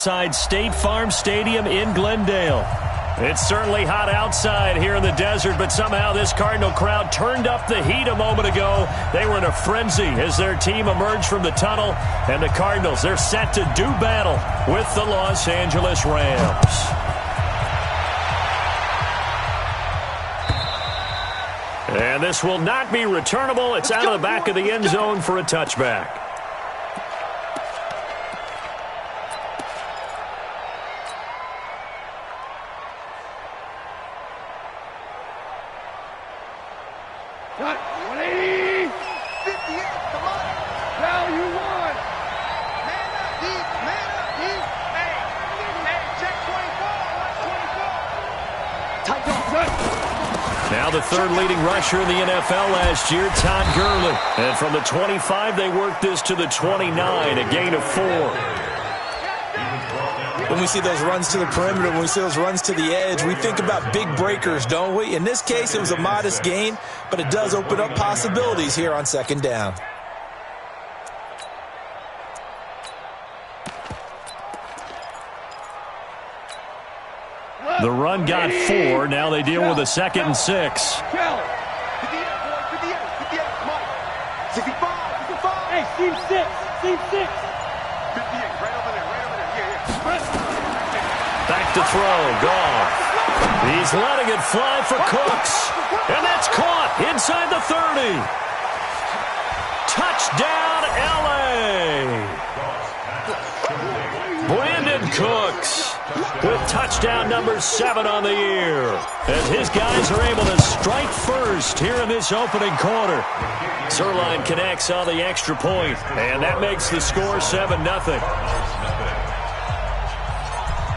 Inside State Farm Stadium in Glendale. It's certainly hot outside here in the desert, but somehow this Cardinal crowd turned up the heat a moment ago. They were in a frenzy as their team emerged from the tunnel, and the Cardinals, they're set to do battle with the Los Angeles Rams. And this will not be returnable. It's out of the back of the end zone for a touchback. Now the third leading rusher in the NFL last year, Todd Gurley. And from the 25, they worked this to the 29, a gain of 4. When we see those runs to the perimeter, when we see those runs to the edge, we think about big breakers, don't we? In this case, it was a modest gain, but it does open up possibilities here on second down. The run got 4. Now they deal with a 2nd and 6. Hey, seam 6. Seam 6. 58, right over there, Back to throw. Goff. He's letting it fly for Cooks. And that's caught inside the 30. Touchdown, L.A. Brandon Cooks with touchdown number 7 on the year, as his guys are able to strike first here in this opening quarter. Zerline connects on the extra point, and that makes the score 7-0.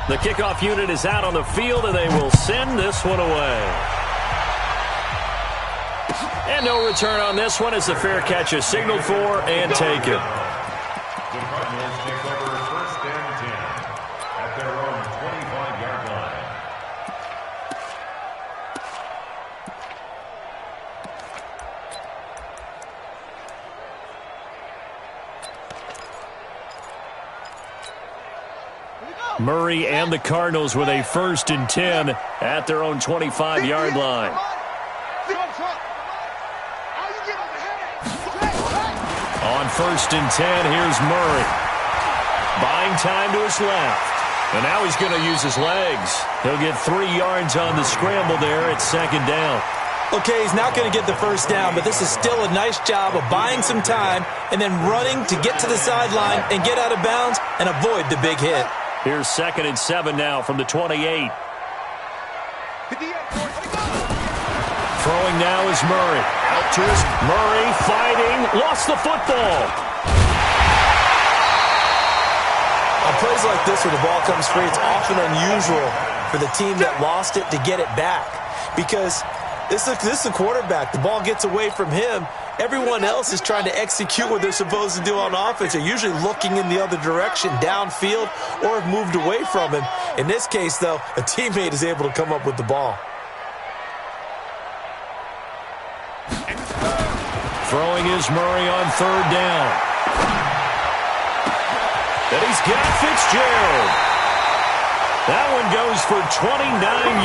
The kickoff unit is out on the field, and they will send this one away. And no return on this one as the fair catch is signaled for and taken. Murray and the Cardinals with a 1st and 10 at their own 25-yard line. On 1st and 10, here's Murray. Buying time to his left. And now he's going to use his legs. He'll get 3 yards on the scramble there at 2nd down. Okay, he's not going to get the 1st down, but this is still a nice job of buying some time and then running to get to the sideline and get out of bounds and avoid the big hit. Here's 2nd and 7 now from the 28. Throwing now is Murray. Out to his Murray fighting. Lost the football. On plays like this where the ball comes free, it's often unusual for the team that lost it to get it back. Because this is the quarterback. The ball gets away from him. Everyone else is trying to execute what they're supposed to do on offense. They're usually looking in the other direction, downfield, or have moved away from him. In this case, though, a teammate is able to come up with the ball. Throwing is Murray on 3rd down. And he's got Fitzgerald. That one goes for 29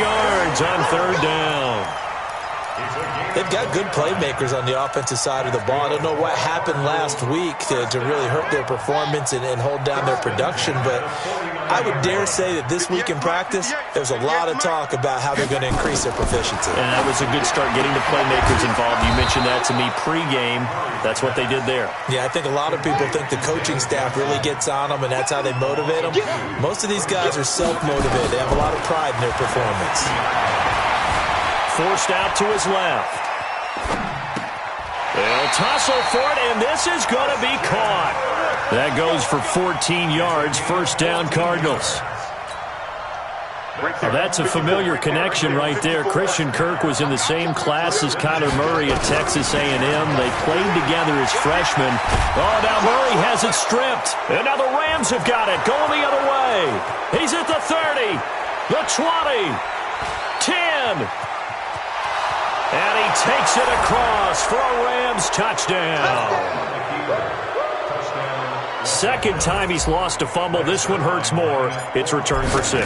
yards on 3rd down. They've got good playmakers on the offensive side of the ball. I don't know what happened last week to really hurt their performance and hold down their production, but I would dare say that this week in practice, there's a lot of talk about how they're going to increase their proficiency. And that was a good start getting the playmakers involved. You mentioned that to me pregame. That's what they did there. Yeah, I think a lot of people think the coaching staff really gets on them, and that's how they motivate them. Most of these guys are self-motivated. They have a lot of pride in their performance. Forced out to his left. They'll tussle for it, and this is going to be caught. That goes for 14 yards, 1st down Cardinals. Well, that's a familiar connection right there. Christian Kirk was in the same class as Kyler Murray at Texas A&M. They played together as freshmen. Oh, now Murray has it stripped. And now the Rams have got it, going the other way. He's at the 30, the 20, 10. And he takes it across for a Rams touchdown. Second time he's lost a fumble. This one hurts more. It's returned for 6.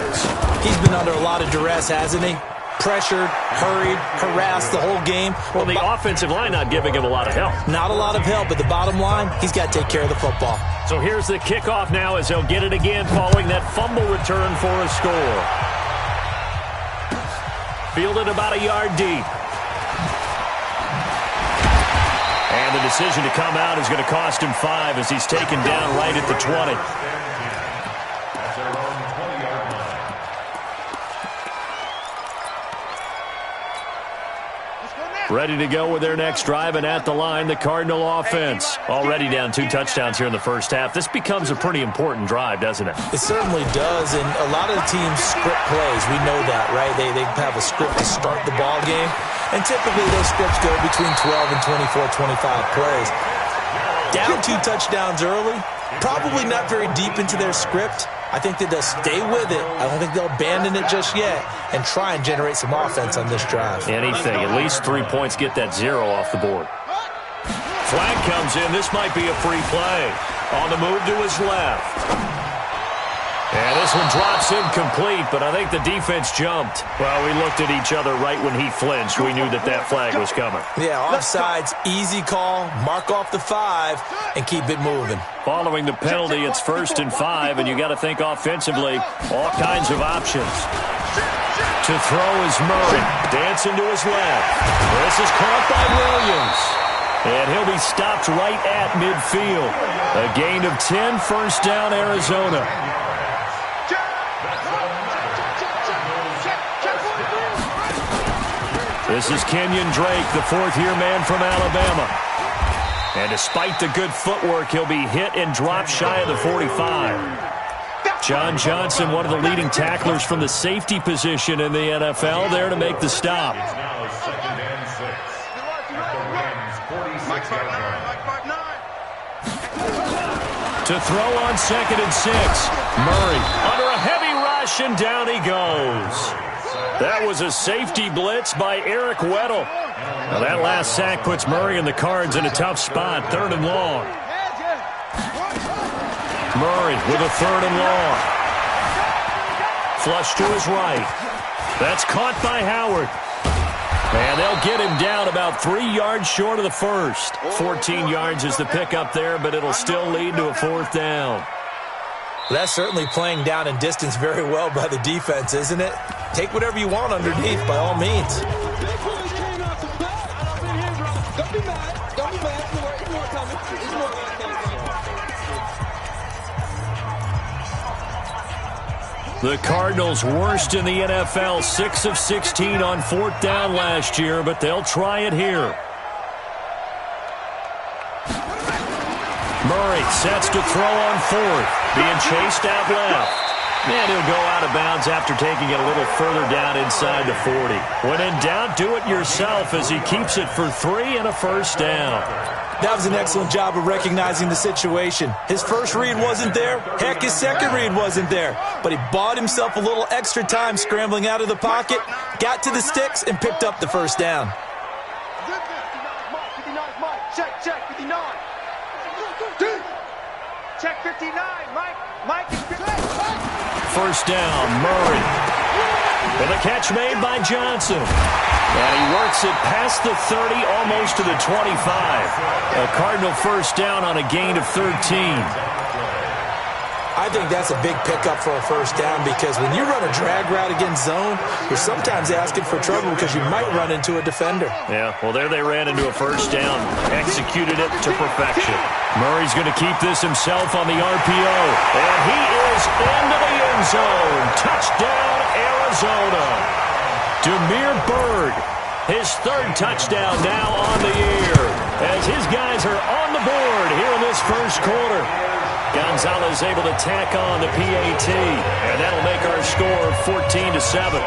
He's been under a lot of duress, hasn't he? Pressured, hurried, harassed the whole game. Well, the offensive line not giving him a lot of help. Not a lot of help, but the bottom line, he's got to take care of the football. So here's the kickoff now as they'll get it again following that fumble return for a score. Fielded about a yard deep. And the decision to come out is going to cost him 5 as he's taken down right at the 20. Ready to go with their next drive, and at the line, the Cardinal offense. Already down 2 touchdowns here in the first half. This becomes a pretty important drive, doesn't it? It certainly does, and a lot of the teams script plays. We know that, right? They have a script to start the ball game, and typically those scripts go between 12 and 24, 25 plays. Down 2 touchdowns early, probably not very deep into their script. I think that they'll stay with it. I don't think they'll abandon it just yet and try and generate some offense on this drive. Anything. At least 3 points, get that 0 off the board. Flag comes in. This might be a free play. On the move to his left. And this one drops incomplete, but I think the defense jumped. Well, we looked at each other right when he flinched. We knew that that flag was coming. Yeah, offsides, easy call, mark off the 5, and keep it moving. Following the penalty, it's 1st and 5, and you got to think offensively, all kinds of options. To throw is Murray, dancing to his left. This is caught by Williams. And he'll be stopped right at midfield. A gain of 10, 1st down, Arizona. This is Kenyon Drake, the 4th-year man from Alabama. And despite the good footwork, he'll be hit and dropped shy of the 45. John Johnson, one of the leading tacklers from the safety position in the NFL, there to make the stop. To throw on 2nd and 6. Murray under a heavy rush, and down he goes. That was a safety blitz by Eric Weddle. Now that last sack puts Murray and the Cards in a tough spot, 3rd and long. Murray with a 3rd and long. Flush to his right. That's caught by Howard. And they'll get him down about 3 yards short of the 1st. 14 yards is the pickup there, but it'll still lead to a 4th down. That's certainly playing down in distance very well by the defense, isn't it? Take whatever you want underneath, by all means. The Cardinals worst in the NFL, 6 of 16 on 4th down last year, but they'll try it here. Murray sets to throw on 4th, being chased out left. And he'll go out of bounds after taking it a little further down inside the 40. When in doubt, do it yourself as he keeps it for 3 and a 1st down. That was an excellent job of recognizing the situation. His first read wasn't there. Heck, his second read wasn't there. But he bought himself a little extra time scrambling out of the pocket, got to the sticks, and picked up the 1st down. Check, 59. Check 59, Mike. 1st down, Murray. And the catch made by Johnson. And he works it past the 30, almost to the 25. A Cardinal 1st down on a gain of 13. I think that's a big pickup for a 1st down because when you run a drag route against zone, you're sometimes asking for trouble because you might run into a defender. Yeah, well, there they ran into a 1st down, executed it to perfection. Murray's going to keep this himself on the RPO, and he is into the end zone. Touchdown, Arizona. Damiere Byrd, his 3rd touchdown now on the year, as his guys are on the board here in this 1st quarter. Gonzalez able to tack on the PAT, and that'll make our score 14-7.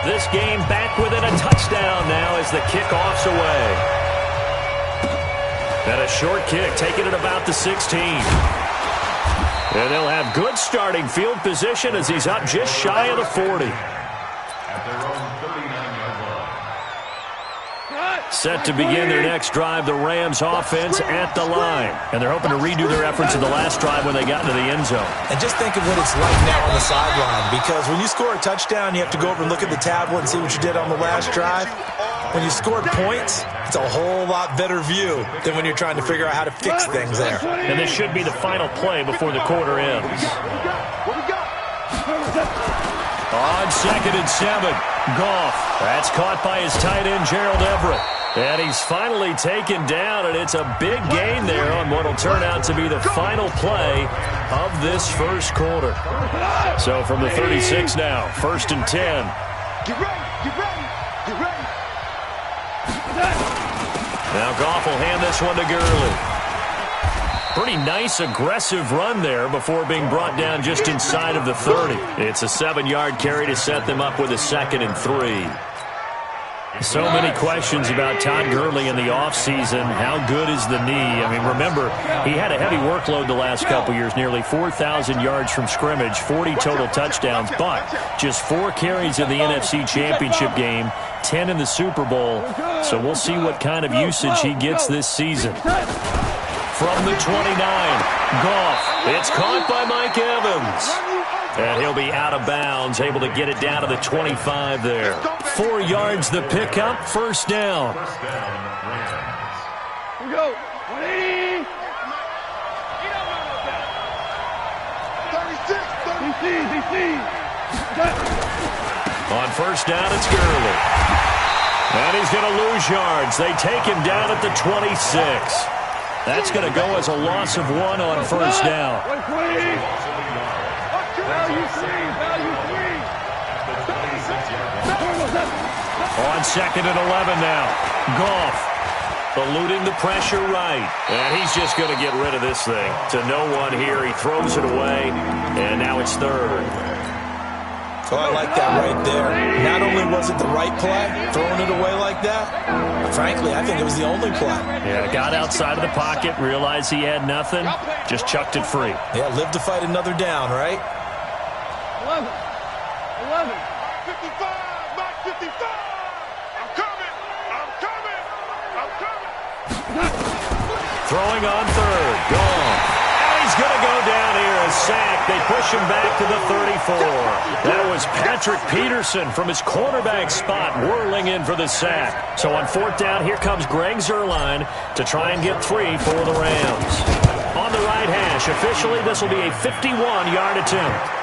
This game back within a touchdown now as the kickoff's away. And a short kick, taking it about the 16. And they'll have good starting field position as he's up just shy of the 40. Set to begin their next drive, the Rams offense at the line. And they're hoping to redo their efforts in the last drive when they got into the end zone. And just think of what it's like now on the sideline, because when you score a touchdown, you have to go over and look at the tablet and see what you did on the last drive. When you scored points, it's a whole lot better view than when you're trying to figure out how to fix things there. And this should be the final play before the quarter ends. On 2nd and 7, Goff. That's caught by his tight end, Gerald Everett. And he's finally taken down, and it's a big gain there on what will turn out to be the final play of this first quarter. So from the 36 now, 1st and 10. Get ready, get ready, get ready. Now Goff will hand this one to Gurley. Pretty nice, aggressive run there before being brought down just inside of the 30. It's a 7-yard carry to set them up with a 2nd and 3. So many questions about Todd Gurley in the offseason. How good is the knee? I mean, remember, he had a heavy workload the last couple years, nearly 4,000 yards from scrimmage, 40 total touchdowns, but just 4 carries in the NFC Championship game, 10 in the Super Bowl. So we'll see what kind of usage he gets this season. From the 29, Goff. It's caught by Mike Evans. And he'll be out of bounds, able to get it down to the 25 there. 4 yards the pickup, 1st down. Here we go. 180. 36, 36. On 1st down, it's Gurley. And he's going to lose yards. They take him down at the 26. That's going to go as a loss of 1 on 1st down. Value free, value free. On 2nd and 11 now. Goff eluding the pressure right. And he's just going to get rid of this thing. To no one here. He throws it away. And now it's 3rd. Oh, I like that right there. Not only was it the right play, throwing it away like that, frankly, I think it was the only play. Yeah, got outside of the pocket, realized he had nothing, just chucked it free. Yeah, live to fight another down, right? 11. 11. 55, Mark 55. I'm coming. I'm coming. I'm coming. Throwing on 3rd. Gone. And he's going to go down here. A sack. They push him back to the 34. That was Patrick Peterson from his cornerback spot whirling in for the sack. So on 4th down, here comes Greg Zuerlein to try and get 3 for the Rams. On the right hash, officially this will be a 51-yard attempt.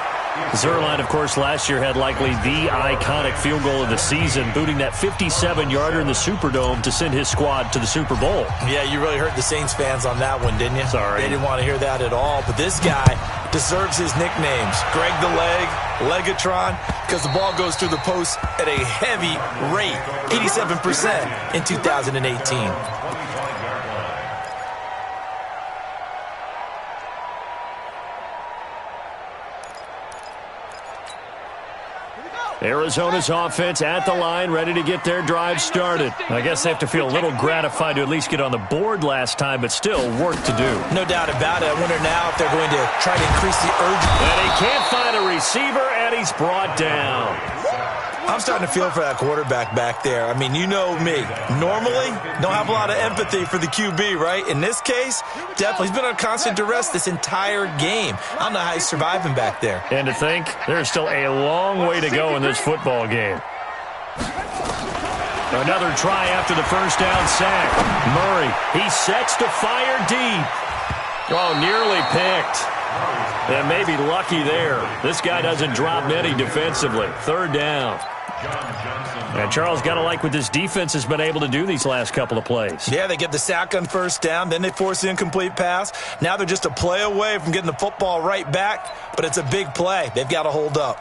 Zuerlein, of course, last year had likely the iconic field goal of the season, booting that 57-yarder in the Superdome to send his squad to the Super Bowl. Yeah, you really hurt the Saints fans on that one, didn't you? Sorry. They didn't want to hear that at all. But this guy deserves his nicknames. Greg the Leg, Legatron, because the ball goes through the post at a heavy rate, 87% in 2018. Arizona's offense at the line, ready to get their drive started. I guess they have to feel a little gratified to at least get on the board last time, but still work to do. No doubt about it. I wonder now if they're going to try to increase the urgency. And he can't find a receiver, and he's brought down. I'm starting to feel for that quarterback back there. I mean, you know me. Normally, don't have a lot of empathy for the QB, right? In this case, definitely. He's been on constant duress this entire game. I don't know how he's surviving back there. And to think, there's still a long way to go in this football game. Another try after the 1st down sack. Murray, he sets to fire deep. Oh, nearly picked. And maybe lucky there. This guy doesn't drop many defensively. 3rd down. And Charles, got to like what this defense has been able to do these last couple of plays. Yeah, they get the sack on 1st down, then they force the incomplete pass. Now they're just a play away from getting the football right back, but it's a big play. They've got to hold up.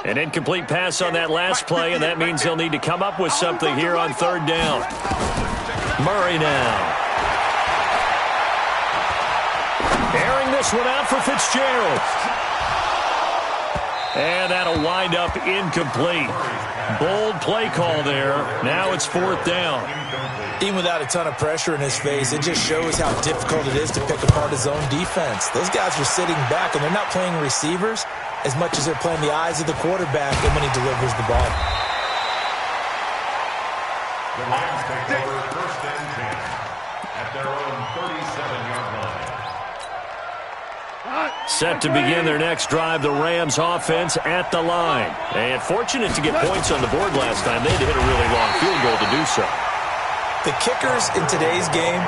An incomplete pass on that last play, and that means they'll need to come up with something here on 3rd down. Murray now. Airing this one out for Fitzgerald. And that'll wind up incomplete. Bold play call there. Now it's 4th down. Even without a ton of pressure in his face, it just shows how difficult it is to pick apart his own defense. Those guys are sitting back, and they're not playing receivers as much as they're playing the eyes of the quarterback and when he delivers the ball. The Rams take over first and 10 at their own 37-yard line. Set to begin their next drive, the Rams offense at the line. And fortunate to get points on the board last time. They had to hit a really long field goal to do so. The kickers in today's game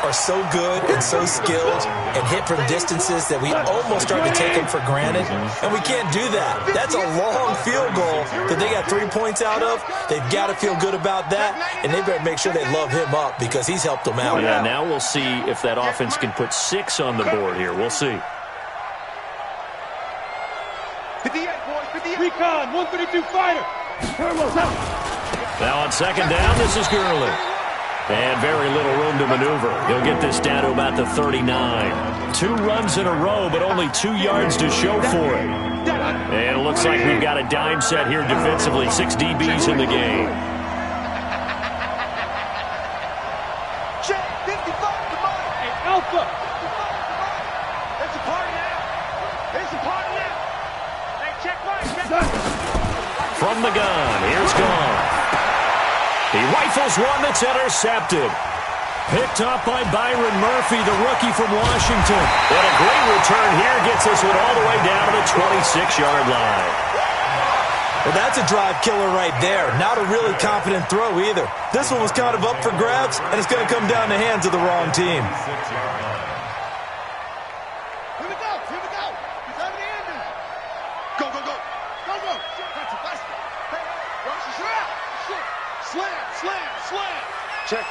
are so good and so skilled and hit from distances that we almost start to take them for granted, and we can't do that. That's a long field goal that they got 3 points out of. They've got to feel good about that, and they better make sure they love him up because he's helped them out. Yeah, now we'll see if that offense can put 6 on the board here. We'll see. 58, boys, 58. Recon, 132 fighter. Now on second down, this is Gurley. And very little room to maneuver. He'll get this down to about the 39. 2 runs in a row, but only 2 yards to show for it. And it looks like we've got a dime set here defensively. 6 DBs in the game. Check, 55, come on. Hey, Alpha. It's a party now. It's a party now. Hey, check right. From the gun, here's Gone. He rifles one that's intercepted. Picked up by Byron Murphy, the rookie from Washington. And a great return here gets this one all the way down to the 26-yard line. Well, that's a drive killer right there. Not a really confident throw either. This one was kind of up for grabs, and it's going to come down the hands of the wrong team. Here we go. He's over the end. Go. Slam. Check.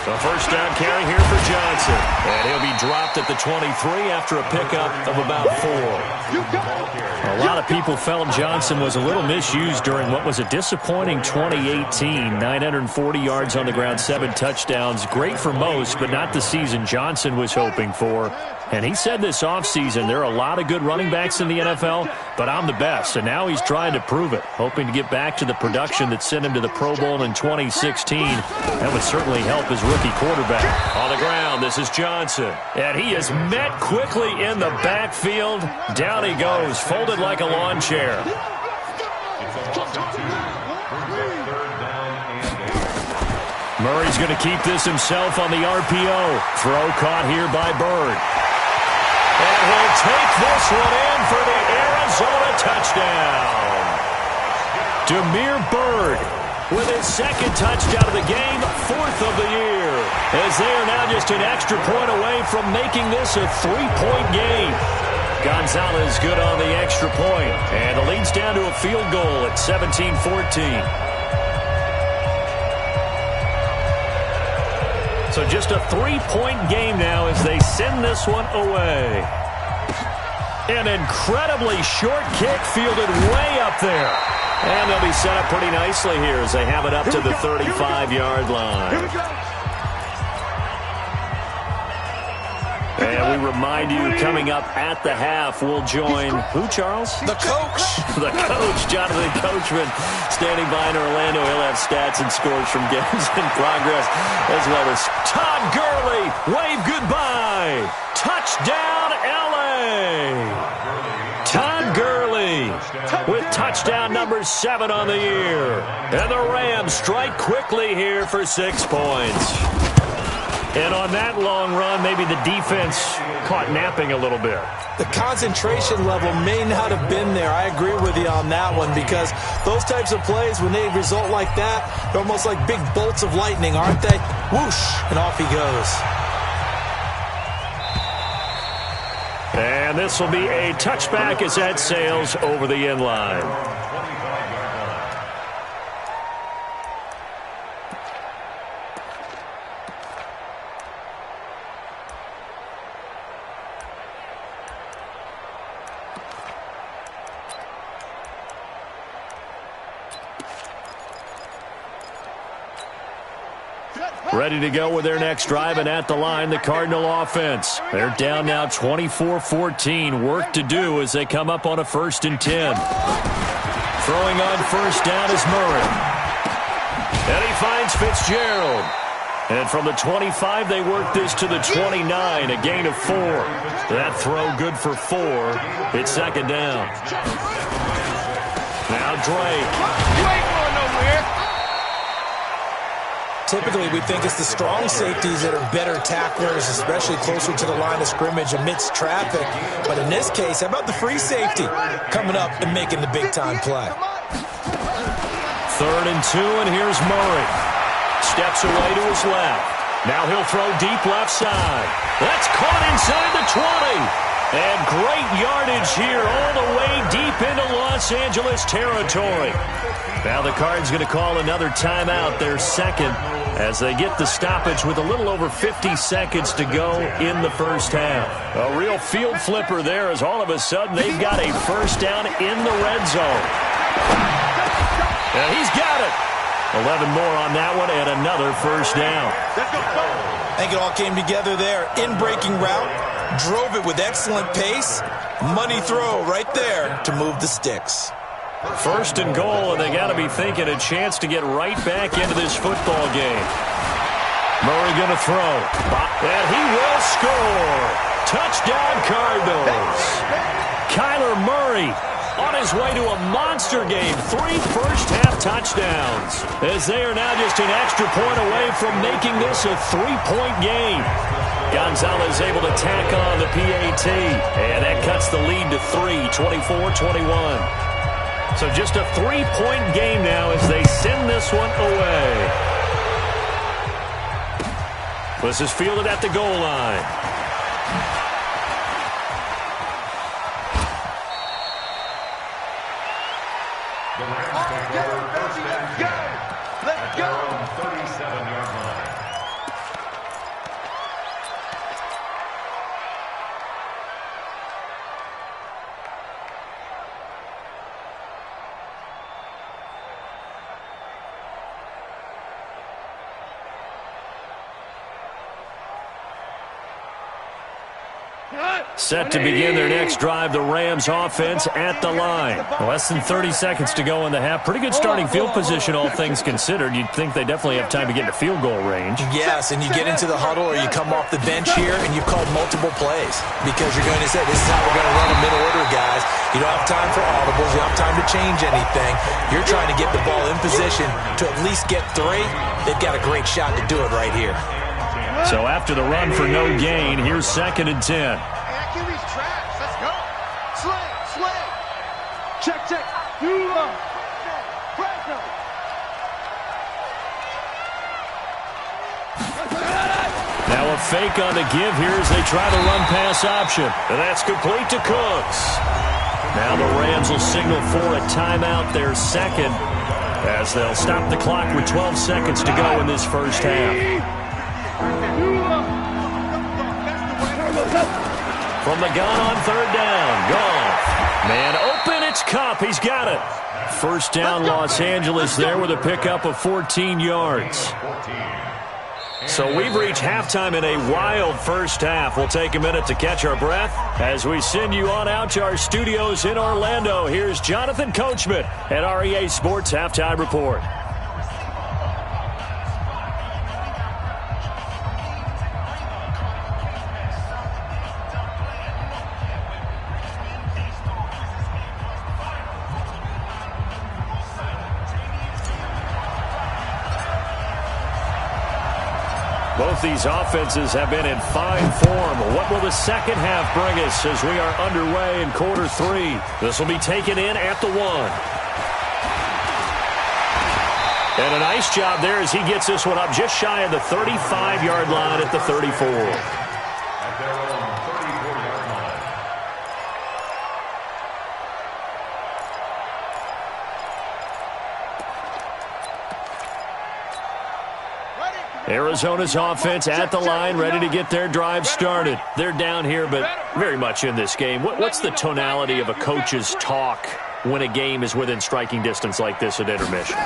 A first down carry here for Johnson. And he'll be dropped at the 23 after a pickup of about 4. A lot of people felt Johnson was a little misused during what was a disappointing 2018. 940 yards on the ground, 7 touchdowns. Great for most, but not the season Johnson was hoping for. And he said this offseason, there are a lot of good running backs in the NFL, but I'm the best. And now he's trying to prove it, hoping to get back to the production that sent him to the Pro Bowl in 2016. That would certainly help his rookie quarterback. On the ground, this is Johnson. And he is met quickly in the backfield. Down he goes, folded like a lawn chair. Murray's going to keep this himself on the RPO. Throw caught here by Bird. And he'll take this one in for the Arizona touchdown. Demir Bird with his 2nd touchdown of the game, 4th of the year. As they are now just an extra point away from making this a 3-point game. Gonzalez good on the extra point. And the lead's down to a field goal at 17-14. So just a 3-point game now as they send this one away. An incredibly short kick fielded way up there. And they'll be set up pretty nicely here as they have it up to the 35-yard line. And we remind you, coming up at the half, we'll join who, Charles? The coach. The coach, Jonathan Coachman, standing by in Orlando. He'll have stats and scores from games in progress, as well as Todd Gurley. Wave goodbye. Touchdown, L.A. Todd Gurley with touchdown number 7 on the year. And the Rams strike quickly here for 6 points. And on that long run, maybe the defense caught napping a little bit. The concentration level may not have been there. I agree with you on that one because those types of plays, when they result like that, they're almost like big bolts of lightning, aren't they? Whoosh, and off he goes. And this will be a touchback as that sails over the end line. Ready to go with their next drive, and at the line, the Cardinal offense. They're down now 24-14. Work to do as they come up on a 1st and 10. Throwing on first down is Murray. And he finds Fitzgerald. And from the 25, they work this to the 29, a gain of 4. That throw good for 4. It's 2nd down. Now Drake. You ain't going nowhere. Typically, we think it's the strong safeties that are better tacklers, especially closer to the line of scrimmage amidst traffic. But in this case, how about the free safety coming up and making the big-time play? 3rd and 2, and here's Murray. Steps away to his left. Now he'll throw deep left side. That's caught inside the 20. And great yardage here all the way deep into Los Angeles territory. Now the Cards going to call another timeout, their second, as they get the stoppage with a little over 50 seconds to go in the first half. A real field flipper there, as all of a sudden they've got a first down in the red zone. And he's got it. 11 more on that one and another first down. I think it all came together there. In-breaking route, drove it with excellent pace. Money throw right there to move the sticks. 1st and goal, and they got to be thinking a chance to get right back into this football game. Murray going to throw. And he will score. Touchdown, Cardinals. Kyler Murray on his way to a monster game. 3 first-half touchdowns, as they are now just an extra point away from making this a 3-point game. Gonzalez able to tack on the PAT, and that cuts the lead to 3, 24-21. So just a 3-point game now as they send this one away. This is fielded at the goal line. The Rams take over 1st and 10 at their own 37-yard line. Set to begin their next drive, the Rams offense at the line. Less than 30 seconds to go in the half. Pretty good starting field position, all things considered. You'd think they definitely have time to get into field goal range. Yes, and you get into the huddle or you come off the bench here and you've called multiple plays because you're going to say, this is how we're going to run a middle order, guys. You don't have time for audibles. You don't have time to change anything. You're trying to get the ball in position to at least get 3. They've got a great shot to do it right here. So after the run for no gain, here's 2nd and 10. Let's go. Sling. Check. Now a fake on the give here as they try to run pass option. And that's complete to Cooks. Now the Rams will signal for a timeout, their second, as they'll stop the clock with 12 seconds to go in this first half. From the gun on 3rd down. Goff. Man open, it's Kupp. He's got it. First down, Los Angeles there with a pickup of 14 yards. So we've reached halftime in a wild first half. We'll take a minute to catch our breath as we send you on out to our studios in Orlando. Here's Jonathan Coachman at REA Sports Halftime Report. Both these offenses have been in fine form. What will the second half bring us as we are underway in quarter 3? This will be taken in at the 1. And a nice job there as he gets this one up just shy of the 35-yard line at the 34. At their own 34-yard line. Arizona's offense at the line, ready to get their drive started. They're down here, but very much in this game. What's the tonality of a coach's talk when a game is within striking distance like this at intermission?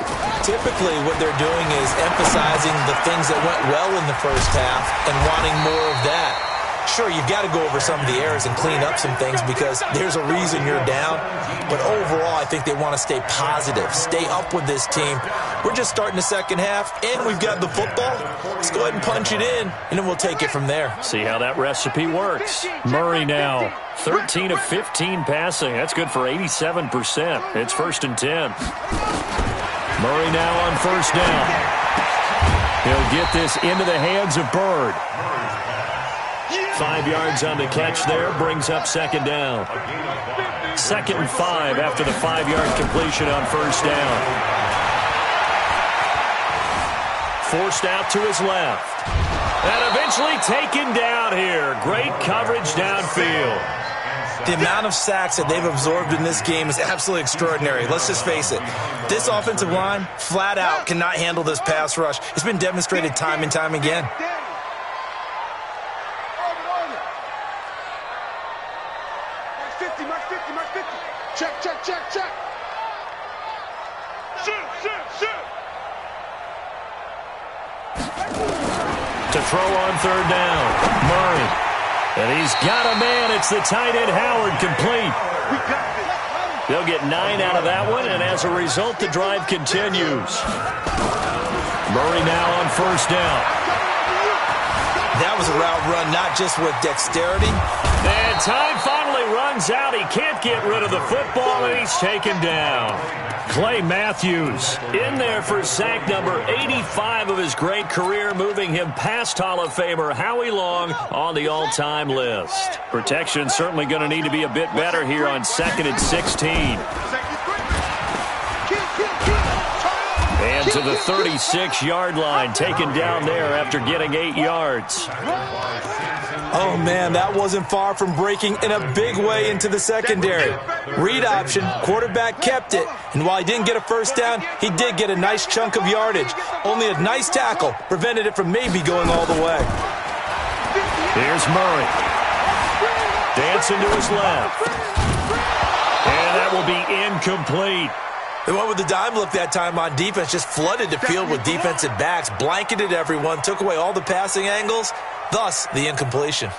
Typically, what they're doing is emphasizing the things that went well in the first half and wanting more of that. Sure, you've got to go over some of the errors and clean up some things because there's a reason you're down. But overall, I think they want to stay positive, stay up with this team. We're just starting the second half, and we've got the football. Let's go ahead and punch it in, and then we'll take it from there. See how that recipe works. Murray now, 13 of 15 passing. That's good for 87%. It's 1st and 10. Murray now on 1st down. He'll get this into the hands of Bird. 5 yards on the catch there, brings up second down. 2nd and 5 after the 5-yard completion on first down. Forced out to his left. And eventually taken down here. Great coverage downfield. The amount of sacks that they've absorbed in this game is absolutely extraordinary. Let's just face it. This offensive line, flat out, cannot handle this pass rush. It's been demonstrated time and time again. Check. Shoot. To throw on third down. Murray. And he's got a man. It's the tight end Howard, complete. They'll get 9 out of that one, and as a result, the drive continues. Murray now on first down. That was a route run, not just with dexterity. And time finally runs out. He can't get rid of the football, and he's taken down. Clay Matthews in there for sack number 85 of his great career, moving him past Hall of Famer Howie Long on the all-time list. Protection certainly going to need to be a bit better here on 2nd and 16. And to the 36-yard line, taken down there after getting 8 yards. Oh, man, that wasn't far from breaking in a big way into the secondary. Read option, quarterback kept it, and while he didn't get a first down, he did get a nice chunk of yardage. Only a nice tackle prevented it from maybe going all the way. Here's Murray. Dancing to his left. And that will be incomplete. They went with the dime look that time on defense, just flooded the field with defensive backs, blanketed everyone, took away all the passing angles, thus the incompletion.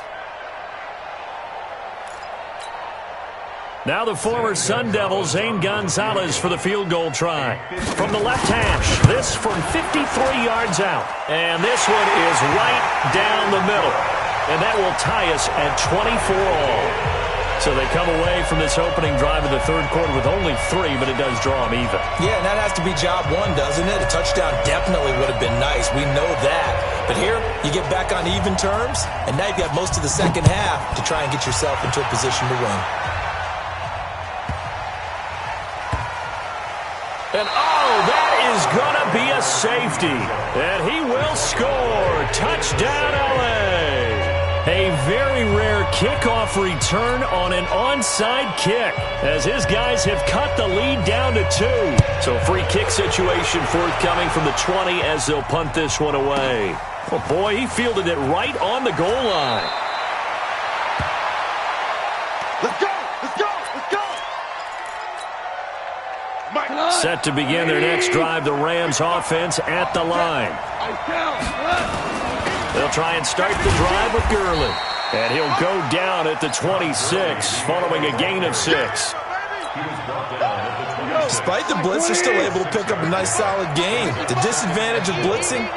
Now the former Sun Devil, Zane Gonzalez, for the field goal try. From the left hash, this from 53 yards out. And this one is right down the middle. And that will tie us at 24 all. So they come away from this opening drive of the third quarter with only 3, but it does draw them even. Yeah, and that has to be job one, doesn't it? A touchdown definitely would have been nice. We know that. But here, you get back on even terms, and now you've got most of the second half to try and get yourself into a position to win. And oh, that is going to be a safety. And he will score. Touchdown, LA. A very rare kickoff return on an onside kick, as his guys have cut the lead down to 2. So free kick situation forthcoming from the 20 as they'll punt this one away. Oh boy, he fielded it right on the goal line. Let's go. Set to begin their next drive, the Rams offense at the line. They'll try and start the drive with Gurley. And he'll go down at the 26, following a gain of 6. Despite the blitz, they're still able to pick up a nice, solid gain. The disadvantage of blitzing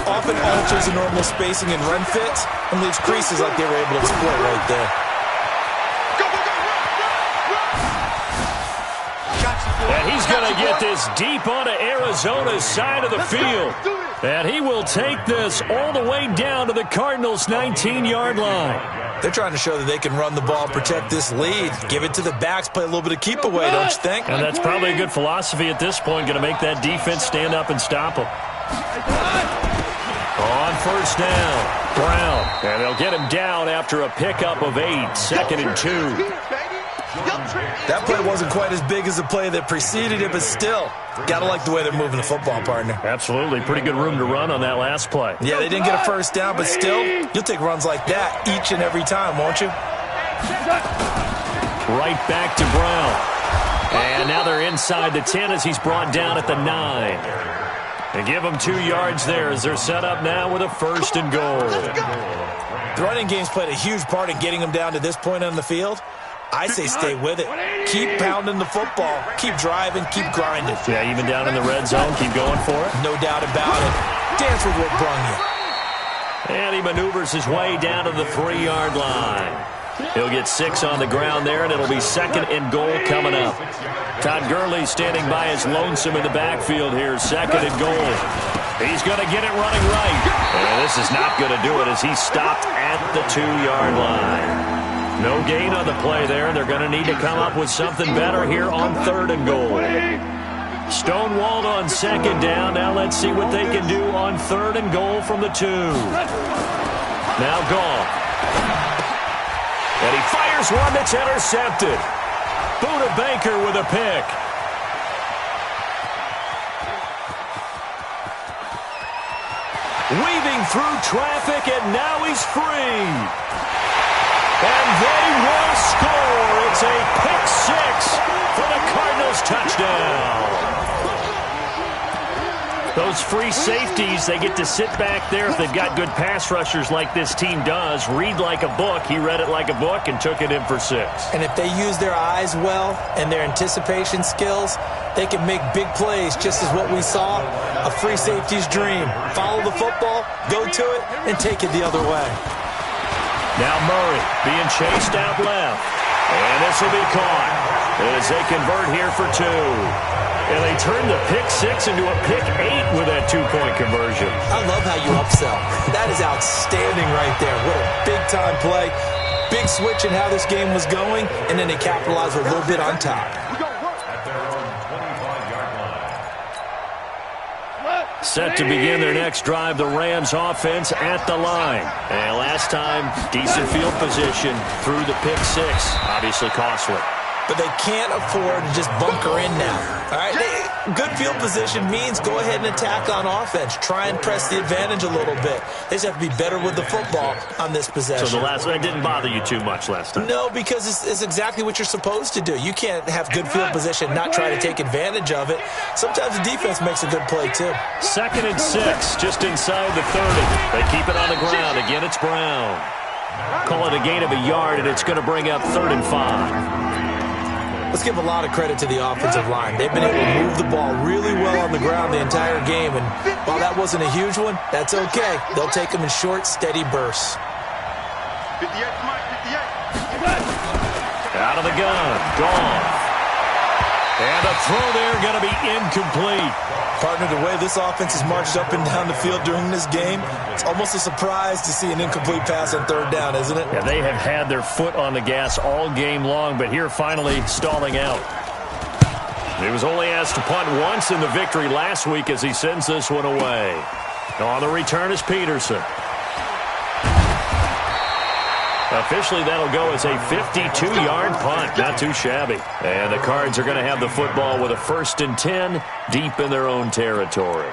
often alters the normal spacing and run fits and leaves creases like they were able to exploit right there. And he's going to get this deep onto Arizona's side of the field. And he will take this all the way down to the Cardinals' 19-yard line. They're trying to show that they can run the ball, protect this lead, give it to the backs, play a little bit of keep away, don't you think? And that's probably a good philosophy at this point, going to make that defense stand up and stop them. On first down, Brown. And they'll get him down after a pickup of 8, 2nd and 2. That play wasn't quite as big as the play that preceded it, but still, gotta like the way they're moving the football, partner. Absolutely. Pretty good room to run on that last play. Yeah, they didn't get a first down, but still, you'll take runs like that each and every time, won't you? Right back to Brown. And now they're inside the 10 as he's brought down at the 9. They give him 2 yards there as they're set up now with a 1st and goal. The running game's played a huge part in getting them down to this point on the field. I say stay with it. Keep pounding the football. Keep driving. Keep grinding. Yeah, even down in the red zone, keep going for it. No doubt about it. Dance with what brung you. And he maneuvers his way down to the 3-yard line. He'll get 6 on the ground there, and it'll be 2nd and goal coming up. Todd Gurley standing by his lonesome in the backfield here, 2nd and goal. He's going to get it running right. And this is not going to do it as he's stopped at the 2-yard line. No gain on the play there. They're going to need to come up with something better here on 3rd and goal. Stonewalled on 2nd down. Now let's see what they can do on 3rd and goal from the 2. Now Goff. And he fires one that's intercepted. Buda Baker with a pick. Weaving through traffic, and now he's free. And they will score. It's a pick 6 for the Cardinals touchdown. Those free safeties, they get to sit back there if they've got good pass rushers like this team does. Read like a book. He read it like a book and took it in for 6. And if they use their eyes well and their anticipation skills, they can make big plays, just as what we saw, a free safety's dream. Follow the football, go to it, and take it the other way. Now Murray being chased out left. And this will be caught as they convert here for 2. And they turn the pick 6 into a pick 8 with that 2-point conversion. I love how you upsell. That is outstanding right there. What a big-time play. Big switch in how this game was going, and then they capitalized with a little bit on top. Set to begin their next drive, the Rams offense at the line. And last time, decent field position through the pick 6. Obviously costly. But they can't afford to just bunker in now. All right, good field position means go ahead and attack on offense. Try and press the advantage a little bit. They just have to be better with the football on this possession. So the last one didn't bother you too much last time? No, because it's exactly what you're supposed to do. You can't have good field position, not try to take advantage of it. Sometimes the defense makes a good play too. 2nd and 6, just inside the 30. They keep it on the ground. Again, it's Brown. Call it a gain of a yard, and it's going to bring up 3rd and 5. Let's give a lot of credit to the offensive line. They've been able to move the ball really well on the ground the entire game, and while that wasn't a huge one, that's okay. They'll take them in short, steady bursts. 58, Mike, 58. Out of the gun, Goff. And the throw there going to be incomplete. Partner, the way this offense has marched up and down the field during this game, it's almost a surprise to see an incomplete pass on 3rd down, isn't it? Yeah, they have had their foot on the gas all game long, but here finally stalling out. He was only asked to punt once in the victory last week as he sends this one away. On the return is Peterson. Officially, that'll go as a 52-yard punt. Not too shabby. And the Cards are going to have the football with a 1st and 10 deep in their own territory.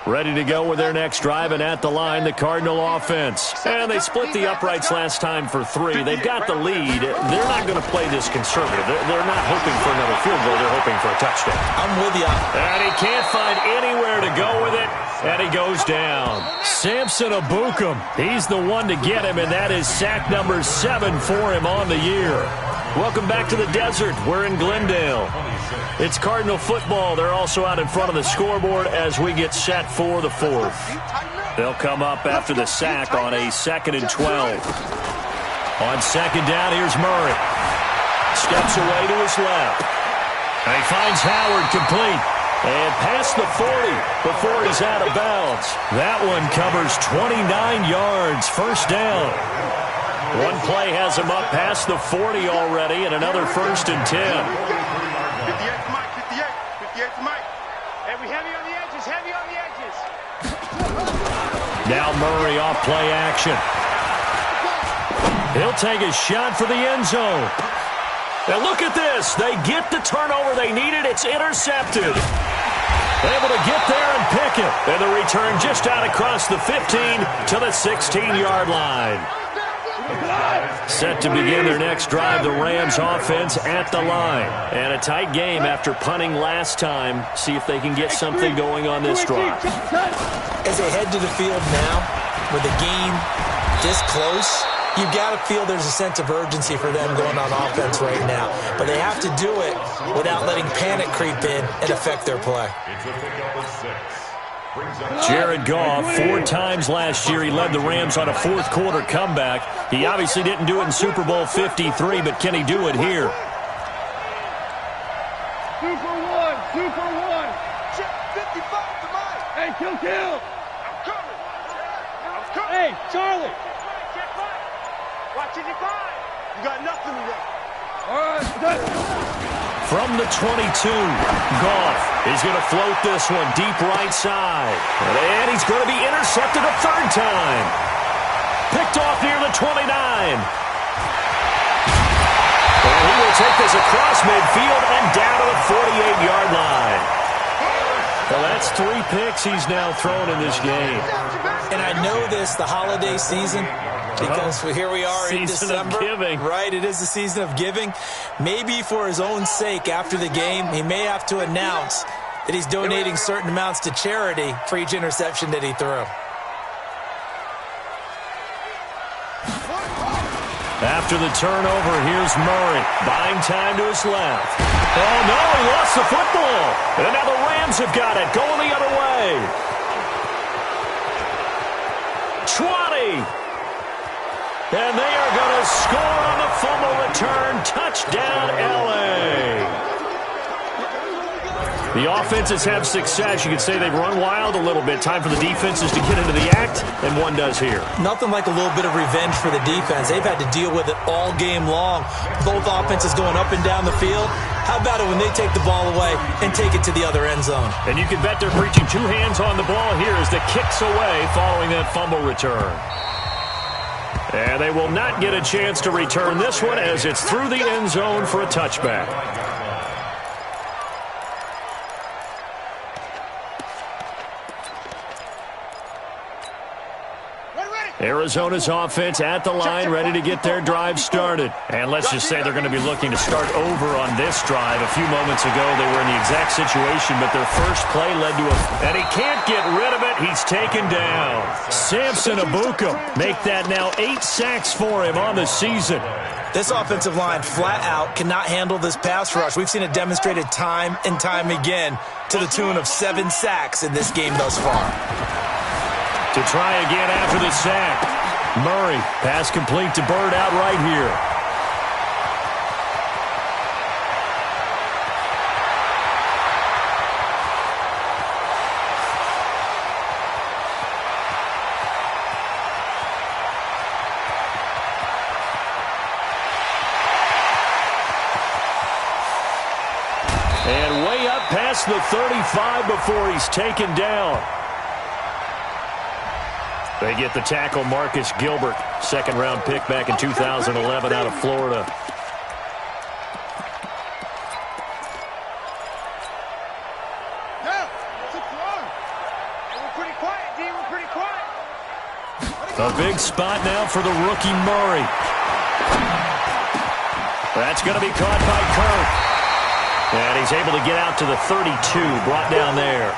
Ready to go with their next drive, and at the line, the Cardinal offense. And they split the uprights last time for 3. They've got the lead. They're not going to play this conservative. They're not hoping for another field goal. They're hoping for a touchdown. I'm with you. And he can't find anywhere to go with it, and he goes down. Samson Abukum, he's the one to get him, and that is sack number 7 for him on the year. Welcome back to the desert. We're in Glendale. It's Cardinal football. They're also out in front of the scoreboard as we get set for the 4th. They'll come up after the sack on a 2nd and 12. On 2nd down, here's Murray. Steps away to his left. And he finds Howard complete. And past the 40 before he's out of bounds. That one covers 29 yards. 1st down. One play has him up past the 40 already, and another 1st and 10. 58 Mike, 58 Mike. And we heavy on the edges, heavy on the edges. Now Murray off play action. He'll take a shot for the end zone. Now look at this. They get the turnover they needed. It's intercepted. Able to get there and pick it. And the return just out across the 15 to the 16-yard line. Set to begin their next drive, the Rams offense at the line. And a tight game after punting last time. See if they can get something going on this drive. As they head to the field now, with the game this close, you've got to feel there's a sense of urgency for them going on offense right now. But they have to do it without letting panic creep in and affect their play. It's a pickup of 6. Jared Goff, 4 times last year he led the Rams on a fourth-quarter comeback. He obviously didn't do it in Super Bowl 53, but can he do it here? Super one. Check 55 to Mike. Hey, kill. I'm coming. Hey, Charlie. Check Mike. Watching your five. You got nothing to do. All right. From the 22, Goff is going to float this one deep right side. And he's going to be intercepted a third time. Picked off near the 29. And he will take this across midfield and down to the 48-yard line. Well, that's 3 picks he's now thrown in this game. And I know this, the holiday season, because here we are in December. Season of giving. Right, it is the season of giving. Maybe for his own sake after the game, he may have to announce that he's donating certain amounts to charity for each interception that he threw. After the turnover, here's Murray. Buying time to his left. Oh, no, he lost the football. And now the Rams have got it, going the other way. 20. And they are going to score on the fumble return. Touchdown, L.A. The offenses have success. You could say they've run wild a little bit. Time for the defenses to get into the act, and one does here. Nothing like a little bit of revenge for the defense. They've had to deal with it all game long. Both offenses going up and down the field. How about it when they take the ball away and take it to the other end zone? And you can bet they're preaching 2 hands on the ball here as the kick's away following that fumble return. And they will not get a chance to return this one as it's through the end zone for a touchback. Arizona's offense at the line, ready to get their drive started. And let's just say they're going to be looking to start over on this drive. A few moments ago, they were in the exact situation, but their first play led to a... And he can't get rid of it. He's taken down. Samson Abuka make that now 8 sacks for him on the season. This offensive line flat out cannot handle this pass rush. We've seen it demonstrated time and time again to the tune of 7 sacks in this game thus far. To try again after the sack. Murray, pass complete to Bird out right here. And way up past the 35 before he's taken down. They get the tackle, Marcus Gilbert, second-round pick back in 2011 out of Florida. Yeah, it's long. We're pretty quiet, D. We're pretty quiet. A big spot now for the rookie Murray. That's going to be caught by Kirk. And he's able to get out to the 32, brought down there.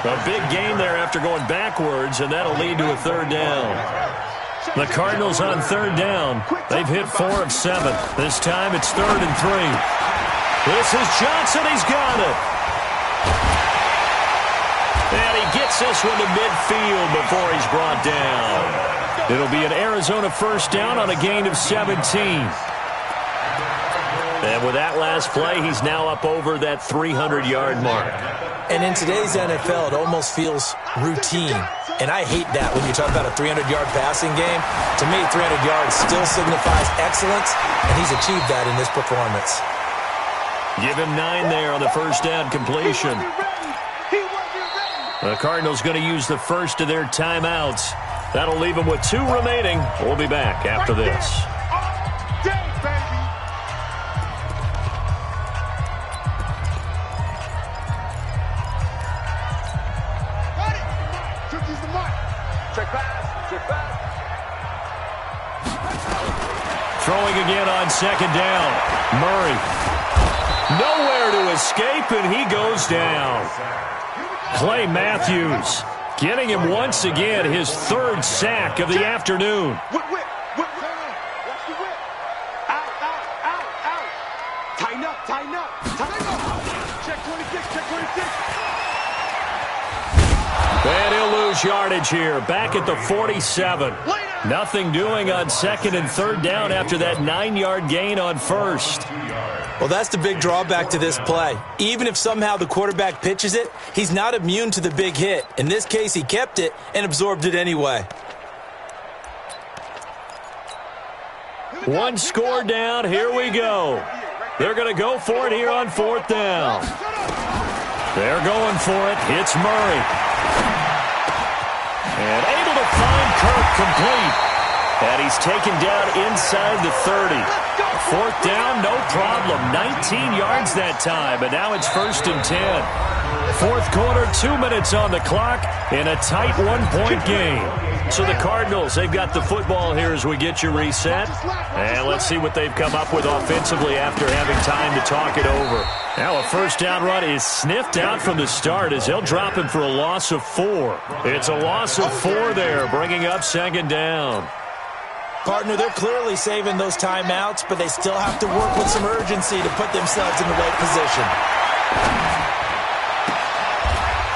A big gain there after going backwards, and that'll lead to a third down. The Cardinals on third down. They've hit 4 of 7. This time it's 3rd and 3. This is Johnson. He's got it. And he gets this one to midfield before he's brought down. It'll be an Arizona first down on a gain of 17. And with that last play, he's now up over that 300-yard mark. And in today's NFL, it almost feels routine. And I hate that when you talk about a 300-yard passing game. To me, 300 yards still signifies excellence, and he's achieved that in this performance. Give him 9 there on the first down completion. The Cardinals going to use the first of their timeouts. That'll leave them with 2 remaining. We'll be back after this. Throwing again on second down. Murray. Nowhere to escape, and he goes down. Clay Matthews getting him once again his 3rd sack of the afternoon. Watch the whip. Out. Tighten up. Check 26. And he'll lose yardage here. Back at the 47. Nothing doing on 2nd and 3rd down after that 9-yard gain on 1st. Well, that's the big drawback to this play. Even if somehow the quarterback pitches it, he's not immune to the big hit. In this case, he kept it and absorbed it anyway. One score down. Here we go. They're going to go for it here on 4th down. They're going for it. It's Murray. And able to find Kirk complete. And he's taken down inside the 30. 4th down, no problem. 19 yards that time, and now it's 1st and 10. 4th quarter, 2 minutes on the clock in a tight one-point game. So the Cardinals, they've got the football here as we get you reset. And let's see what they've come up with offensively after having time to talk it over. Now a 1st down run is sniffed out from the start as they'll drop him for a loss of 4. It's a loss of 4 there, bringing up 2nd down. Partner, they're clearly saving those timeouts, but they still have to work with some urgency to put themselves in the right position.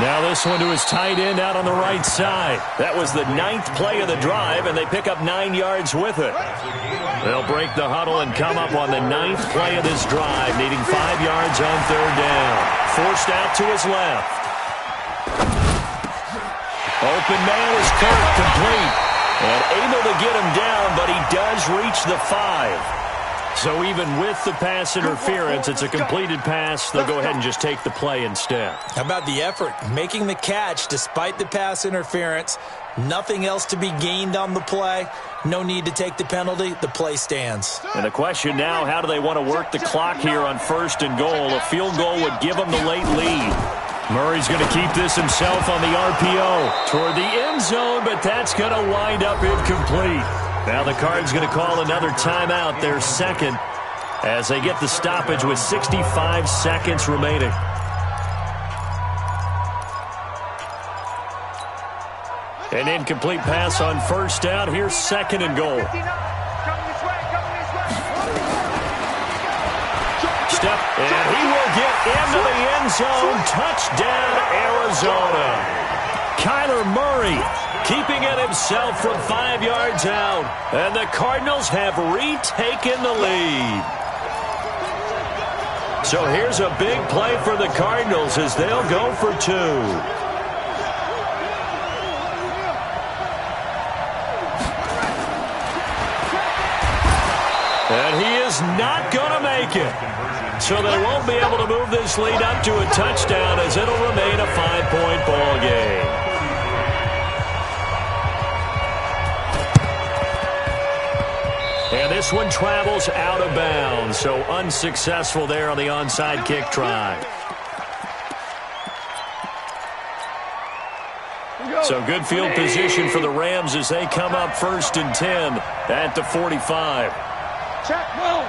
Now this one to his tight end out on the right side. That was the 9th play of the drive, and they pick up 9 yards with it. They'll break the huddle and come up on the 9th play of this drive, needing 5 yards on 3rd down. Forced out to his left. Open man is Kirk, complete. And able to get him down, but he does reach the 5. So even with the pass interference, it's a completed pass. They'll go ahead and just take the play instead. How about the effort? Making the catch despite the pass interference. Nothing else to be gained on the play. No need to take the penalty. The play stands. And the question now, how do they want to work the clock here on 1st and goal? A field goal would give them the late lead. Murray's going to keep this himself on the RPO toward the end zone, but that's going to wind up incomplete. Now the Cards going to call another timeout, their 2nd, as they get the stoppage with 65 seconds remaining. An incomplete pass on 1st down. Here's 2nd and goal. Step, and he will get into the end zone. Touchdown, Arizona. Kyler Murray keeping it himself from 5 yards out. And the Cardinals have retaken the lead. So here's a big play for the Cardinals as they'll go for 2. And he is not going to make it. So they won't be able to move this lead up to a touchdown as it'll remain a 5-point ball game. And this one travels out of bounds, so unsuccessful there on the onside kick try. So good field position for the Rams as they come up 1st and 10 at the 45. Check, 12.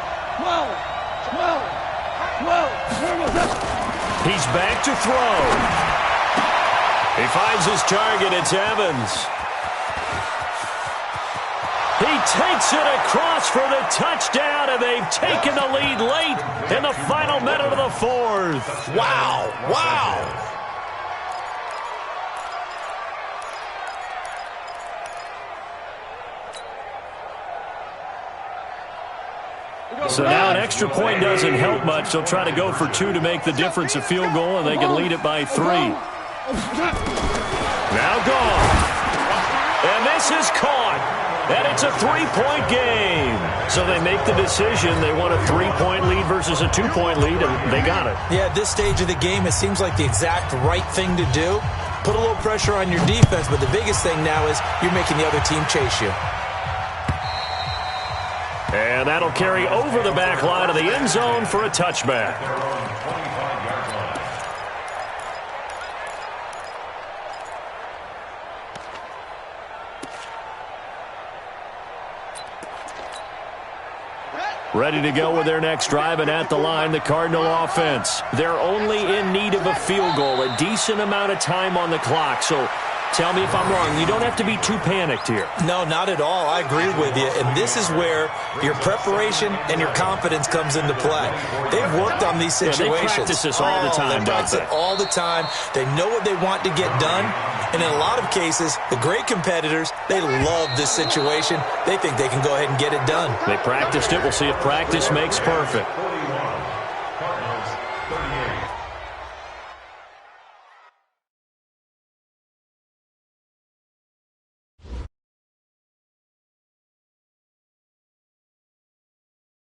He's back to throw. He finds his target. It's Evans. He takes it across for the touchdown, and they've taken the lead late in the final minute of the 4th. Wow. So now an extra point doesn't help much. They'll try to go for 2 to make the difference a field goal, and they can lead it by 3. Now gone. And this is caught. And it's a 3-point game. So they make the decision. They want a 3-point lead versus a 2-point lead, and they got it. Yeah, at this stage of the game, it seems like the exact right thing to do. Put a little pressure on your defense, but the biggest thing now is you're making the other team chase you. And that'll carry over the back line of the end zone for a touchback. Ready to go with their next drive, and at the line, the Cardinal offense. They're only in need of a field goal, a decent amount of time on the clock. So tell me if I'm wrong. You don't have to be too panicked here. No, not at all. I agree with you. And this is where your preparation and your confidence comes into play. They've worked on these situations. They practice this all the time, They practice it all the time. They know what they want to get done. And in a lot of cases, the great competitors, they love this situation. They think they can go ahead and get it done. They practiced it. We'll see if practice makes perfect.